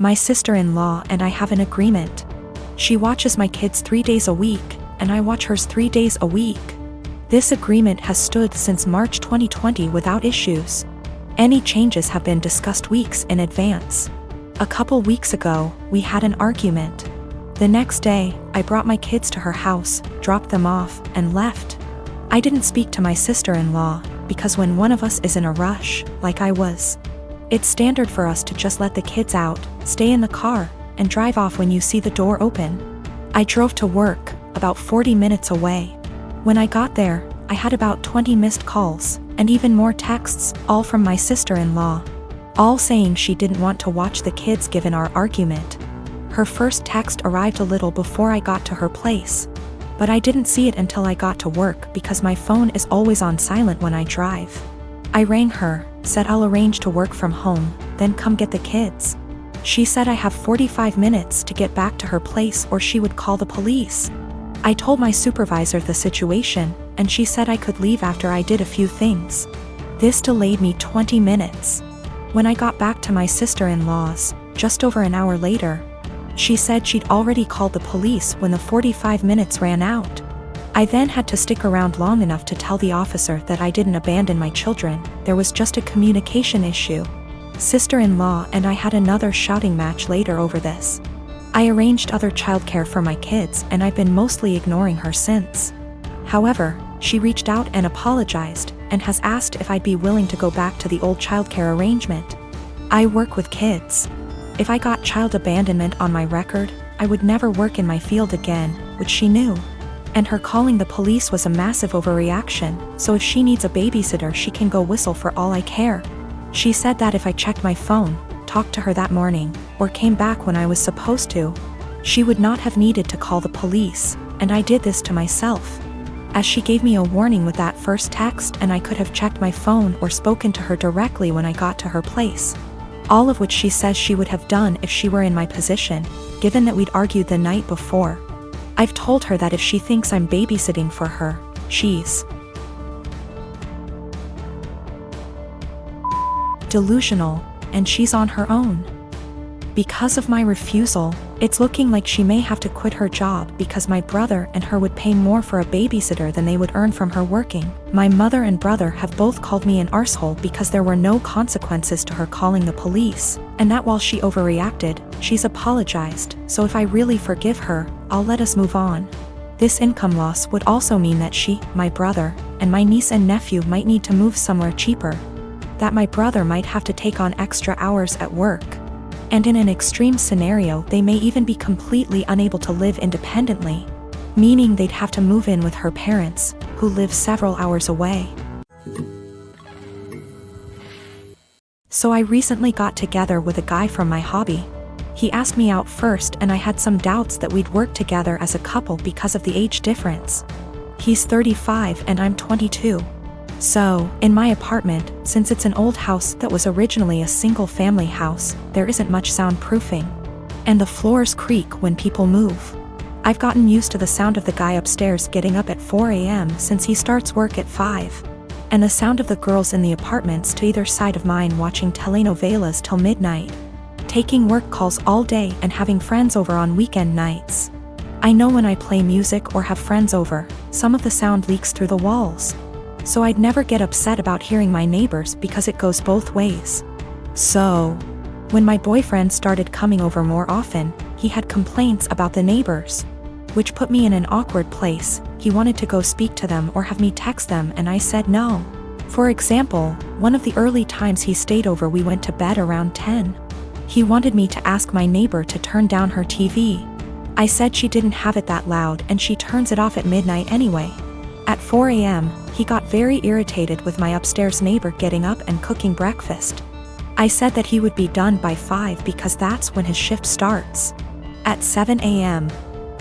My sister-in-law and I have an agreement. She watches my kids 3 days a week, and I watch hers 3 days a week. This agreement has stood since March 2020 without issues. Any changes have been discussed weeks in advance. A couple weeks ago, we had an argument. The next day, I brought my kids to her house, dropped them off, and left. I didn't speak to my sister-in-law, because when one of us is in a rush, like I was, it's standard for us to just let the kids out, stay in the car, and drive off when you see the door open. I drove to work, about 40 minutes away. When I got there, I had about 20 missed calls, and even more texts, all from my sister-in-law, all saying she didn't want to watch the kids given our argument. Her first text arrived a little before I got to her place, but I didn't see it until I got to work because my phone is always on silent when I drive. I rang her, said I'll arrange to work from home, then come get the kids. She said I have 45 minutes to get back to her place or she would call the police. I told my supervisor the situation, and she said I could leave after I did a few things. This delayed me 20 minutes. When I got back to my sister-in-law's, just over an hour later, she said she'd already called the police when the 45 minutes ran out. I then had to stick around long enough to tell the officer that I didn't abandon my children, there was just a communication issue. Sister-in-law and I had another shouting match later over this. I arranged other childcare for my kids and I've been mostly ignoring her since. However, she reached out and apologized, and has asked if I'd be willing to go back to the old childcare arrangement. I work with kids. If I got child abandonment on my record, I would never work in my field again, which she knew. And her calling the police was a massive overreaction, so if she needs a babysitter she can go whistle for all I care. She said that if I checked my phone, talked to her that morning, or came back when I was supposed to, she would not have needed to call the police, and I did this to myself. As she gave me a warning with that first text and I could have checked my phone or spoken to her directly when I got to her place. All of which she says she would have done if she were in my position, given that we'd argued the night before. I've told her that if she thinks I'm babysitting for her, she's delusional, and she's on her own. Because of my refusal, it's looking like she may have to quit her job because my brother and her would pay more for a babysitter than they would earn from her working. My mother and brother have both called me an arsehole because there were no consequences to her calling the police, and that while she overreacted, she's apologized, so if I really forgive her, I'll let us move on. This income loss would also mean that she, my brother, and my niece and nephew might need to move somewhere cheaper. That my brother might have to take on extra hours at work. And in an extreme scenario they may even be completely unable to live independently, meaning they'd have to move in with her parents, who live several hours away. So I recently got together with a guy from my hobby. He asked me out first and I had some doubts that we'd work together as a couple because of the age difference. He's 35 and I'm 22. So, in my apartment, since it's an old house that was originally a single-family house, there isn't much soundproofing. And the floors creak when people move. I've gotten used to the sound of the guy upstairs getting up at 4 a.m. since he starts work at 5. And the sound of the girls in the apartments to either side of mine watching telenovelas till midnight, taking work calls all day and having friends over on weekend nights. I know when I play music or have friends over, some of the sound leaks through the walls. So I'd never get upset about hearing my neighbors because it goes both ways. So, when my boyfriend started coming over more often, he had complaints about the neighbors, which put me in an awkward place. He wanted to go speak to them or have me text them and I said no. For example, one of the early times he stayed over we went to bed around 10. He wanted me to ask my neighbor to turn down her TV. I said she didn't have it that loud and she turns it off at midnight anyway. At 4 a.m., he got very irritated with my upstairs neighbor getting up and cooking breakfast. I said that he would be done by 5 because that's when his shift starts. At 7 a.m.,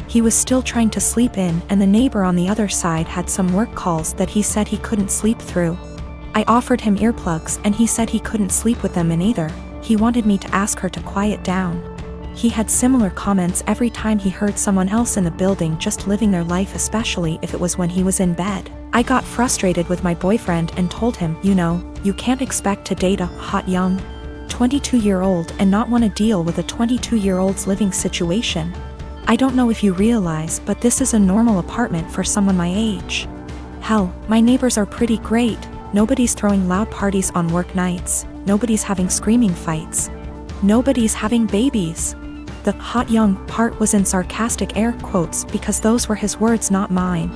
he was still trying to sleep in and the neighbor on the other side had some work calls that he said he couldn't sleep through. I offered him earplugs and he said he couldn't sleep with them in either. He wanted me to ask her to quiet down. He had similar comments every time he heard someone else in the building just living their life, especially if it was when he was in bed. I got frustrated with my boyfriend and told him, you can't expect to date a hot young 22-year-old and not want to deal with a 22-year-old's living situation. I don't know if you realize, but this is a normal apartment for someone my age. Hell, my neighbors are pretty great. Nobody's throwing loud parties on work nights. Nobody's having screaming fights. Nobody's having babies. The hot young part was in sarcastic air quotes because those were his words, not mine.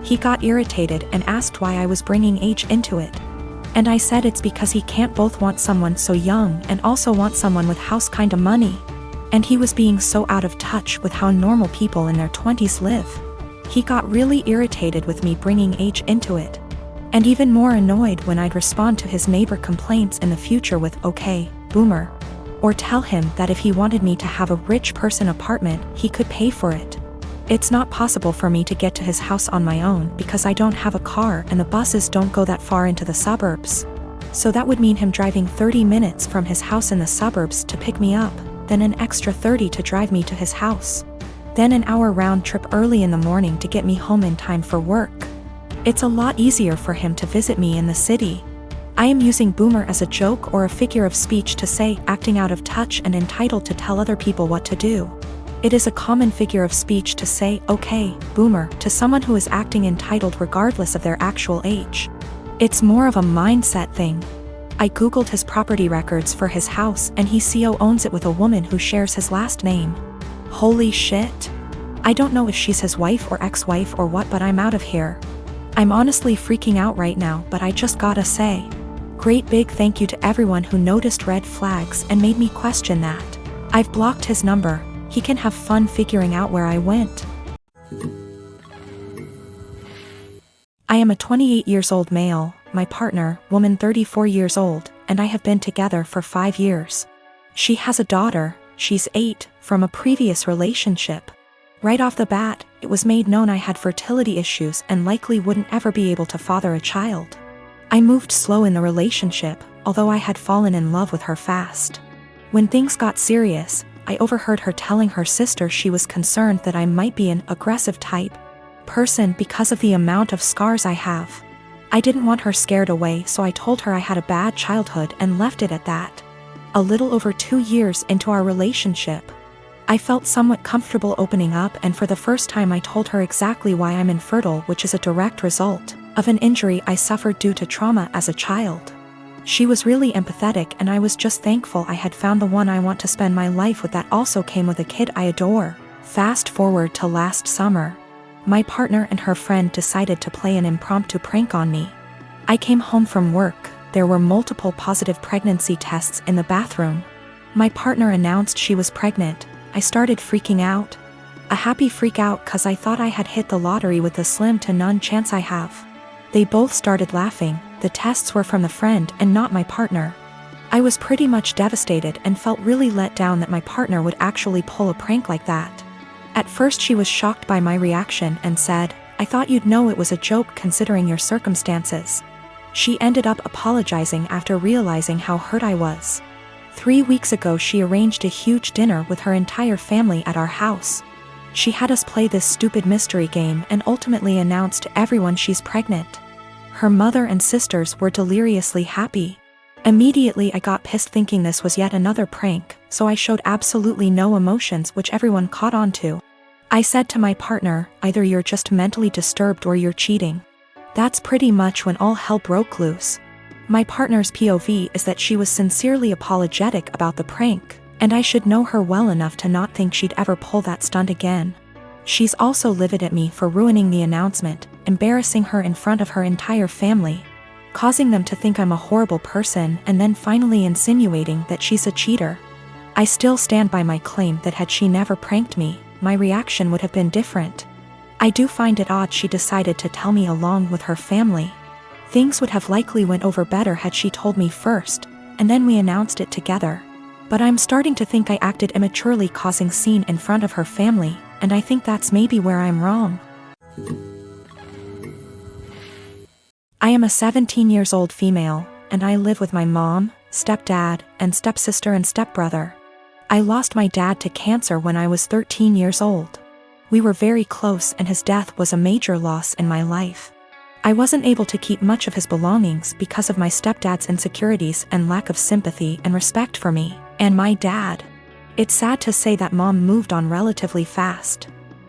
He got irritated and asked why I was bringing age into it. And I said it's because he can't both want someone so young and also want someone with house kinda money. And he was being so out of touch with how normal people in their 20s live. He got really irritated with me bringing age into it. And even more annoyed when I'd respond to his neighbor complaints in the future with, "Okay, boomer." Or tell him that if he wanted me to have a rich person apartment, he could pay for it. It's not possible for me to get to his house on my own because I don't have a car and the buses don't go that far into the suburbs. So that would mean him driving 30 minutes from his house in the suburbs to pick me up, then an extra 30 to drive me to his house. Then an hour round trip early in the morning to get me home in time for work. It's a lot easier for him to visit me in the city. I am using boomer as a joke or a figure of speech to say acting out of touch and entitled to tell other people what to do. It is a common figure of speech to say, "Okay, boomer," to someone who is acting entitled regardless of their actual age. It's more of a mindset thing. I googled his property records for his house and he co-owns it with a woman who shares his last name. Holy shit. I don't know if she's his wife or ex-wife or what, but I'm out of here. I'm honestly freaking out right now, but I just gotta say, great big thank you to everyone who noticed red flags and made me question that. I've blocked his number. He can have fun figuring out where I went. I am a 28 years old male, my partner, woman 34 years old, and I have been together for 5 years. She has a daughter, she's 8, from a previous relationship. Right off the bat, it was made known I had fertility issues and likely wouldn't ever be able to father a child. I moved slow in the relationship, although I had fallen in love with her fast. When things got serious, I overheard her telling her sister she was concerned that I might be an aggressive type person because of the amount of scars I have. I didn't want her scared away, so I told her I had a bad childhood and left it at that. A little over 2 years into our relationship, I felt somewhat comfortable opening up, and for the first time I told her exactly why I'm infertile, which is a direct result of an injury I suffered due to trauma as a child. She was really empathetic and I was just thankful I had found the one I want to spend my life with that also came with a kid I adore. Fast forward to last summer. My partner and her friend decided to play an impromptu prank on me. I came home from work. There were multiple positive pregnancy tests in the bathroom. My partner announced she was pregnant. I started freaking out. A happy freak out cause I thought I had hit the lottery with the slim to none chance I have. They both started laughing. The tests were from the friend and not my partner. I was pretty much devastated and felt really let down that my partner would actually pull a prank like that. At first she was shocked by my reaction and said, "I thought you'd know it was a joke considering your circumstances." She ended up apologizing after realizing how hurt I was. 3 weeks ago she arranged a huge dinner with her entire family at our house. She had us play this stupid mystery game and ultimately announced to everyone she's pregnant. Her mother and sisters were deliriously happy. Immediately I got pissed thinking this was yet another prank, so I showed absolutely no emotions, which everyone caught on to. I said to my partner, "Either you're just mentally disturbed or you're cheating." That's pretty much when all hell broke loose. My partner's POV is that she was sincerely apologetic about the prank, and I should know her well enough to not think she'd ever pull that stunt again. She's also livid at me for ruining the announcement, embarrassing her in front of her entire family, causing them to think I'm a horrible person, and then finally insinuating that she's a cheater. I still stand by my claim that had she never pranked me, my reaction would have been different. I do find it odd she decided to tell me along with her family. Things would have likely went over better had she told me first, and then we announced it together. But I'm starting to think I acted immaturely causing scene in front of her family, and I think that's maybe where I'm wrong. I am a 17 years old female, and I live with my mom, stepdad, and stepsister and stepbrother. I lost my dad to cancer when I was 13 years old. We were very close and his death was a major loss in my life. I wasn't able to keep much of his belongings because of my stepdad's insecurities and lack of sympathy and respect for me and my dad. It's sad to say that mom moved on relatively fast.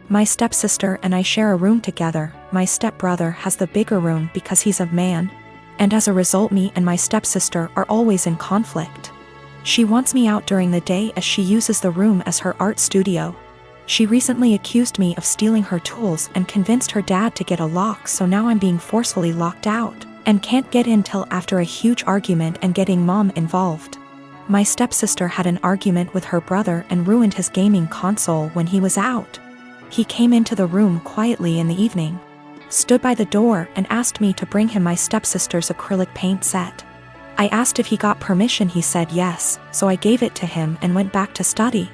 My stepsister and I share a room together. My stepbrother has the bigger room because he's a man, and as a result me and my stepsister are always in conflict. She wants me out during the day as she uses the room as her art studio. She recently accused me of stealing her tools and convinced her dad to get a lock, so now I'm being forcefully locked out and can't get in till after a huge argument and getting mom involved. My stepsister had an argument with her brother and ruined his gaming console when he was out. He came into the room quietly in the evening, stood by the door and asked me to bring him my stepsister's acrylic paint set. I asked if he got permission. He said yes, so I gave it to him and went back to study.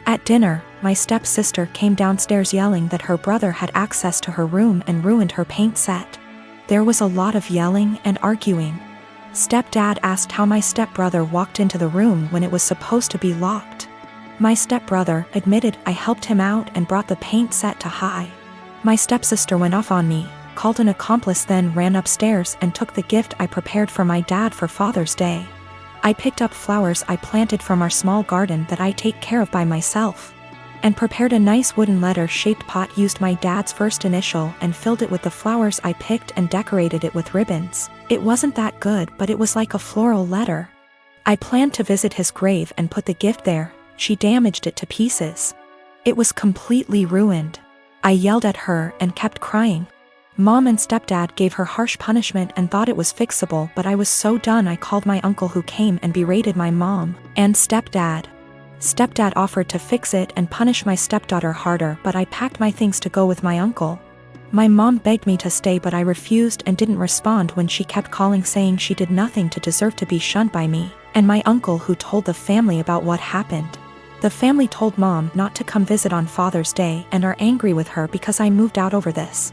At dinner, my stepsister came downstairs yelling that her brother had access to her room and ruined her paint set. There was a lot of yelling and arguing. Stepdad asked how my stepbrother walked into the room when it was supposed to be locked. My stepbrother admitted I helped him out and brought the paint set to high. My stepsister went off on me, called an accomplice, then ran upstairs and took the gift I prepared for my dad for Father's Day. I picked up flowers I planted from our small garden that I take care of by myself, and prepared a nice wooden letter-shaped pot, used my dad's first initial and filled it with the flowers I picked and decorated it with ribbons. It wasn't that good, but it was like a floral letter. I planned to visit his grave and put the gift there. She damaged it to pieces. It was completely ruined. I yelled at her and kept crying. Mom and stepdad gave her harsh punishment and thought it was fixable, but I was so done I called my uncle, who came and berated my mom and stepdad. Stepdad offered to fix it and punish my stepdaughter harder, but I packed my things to go with my uncle. My mom begged me to stay, but I refused and didn't respond when she kept calling saying she did nothing to deserve to be shunned by me and my uncle, who told the family about what happened. The family told mom not to come visit on Father's Day and are angry with her because I moved out over this.